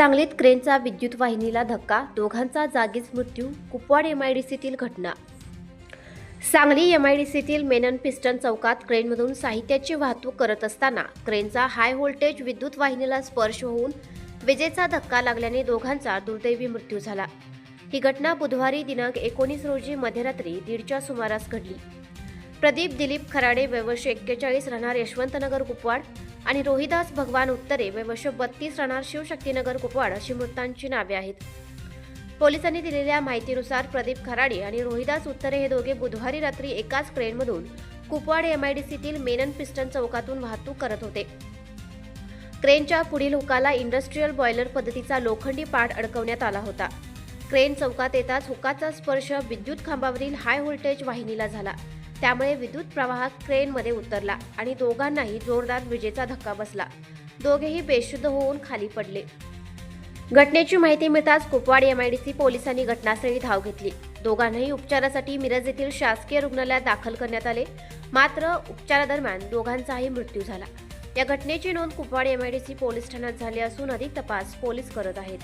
सांगलीत क्रेनचा विद्युत वाहिनीला धक्का, दोघांचा जागीच मृत्यू. कुपवाड एमआयडीसीतील घटना. सांगली एमआयडीसीतील मेनन पिस्टन चौकात क्रेनमधून साहित्याची वाहतूक करत असताना क्रेनचा हाय व्होल्टेज विद्युत वाहिनीला स्पर्श होऊन विजेचा धक्का लागल्याने दोघांचा दुर्दैवी मृत्यू झाला. ही घटना बुधवारी दिनांक 19 रोजी मध्यरात्री 1:30च्या सुमारास घडली. प्रदीप दिलीप खराडे वयवर्ष 41 राहणार यशवंतनगर कुपवाड आणि रोहिदास भगवान उत्तरे वयवर्ष 32 राहणार शिवशक्तीनगर कुपवाड अशी मृतांची नावे आहेत. पोलिसांनी दिलेल्या माहितीनुसार प्रदीप खराडे आणि रोहिदास उत्तरे हे दोघे बुधवारी रात्री एकाच क्रेनमधून कुपवाड एमआयडीसीतील मेनन पिस्टन चौकातून वाहतूक करत होते. क्रेनच्या पुढील हुकाला इंडस्ट्रीयल बॉयलर पद्धतीचा लोखंडी पाट अडकवण्यात आला होता. क्रेन चौकात येताच हुकाचा स्पर्श विद्युत खांबावरील हाय व्होल्टेज वाहिनीला झाला. त्यामुळे विद्युत प्रवाह क्रेनमध्ये उतरला आणि दोघांनाही जोरदार विजेचा धक्का बसला. दोघेही बेशुद्ध होऊन खाली पडले. घटनेची माहिती मिळताच कुपवाड एमआयडीसी पोलिसांनी घटनास्थळी धाव घेतली. दोघांनाही उपचारासाठी मिरज येथील शासकीय रुग्णालयात दाखल करण्यात आले. मात्र उपचारादरम्यान दोघांचाही मृत्यू झाला. या घटनेची नोंद कुपवाड एमआयडीसी पोलीस ठाण्यात झाली असून अधिक तपास पोलीस करत आहेत.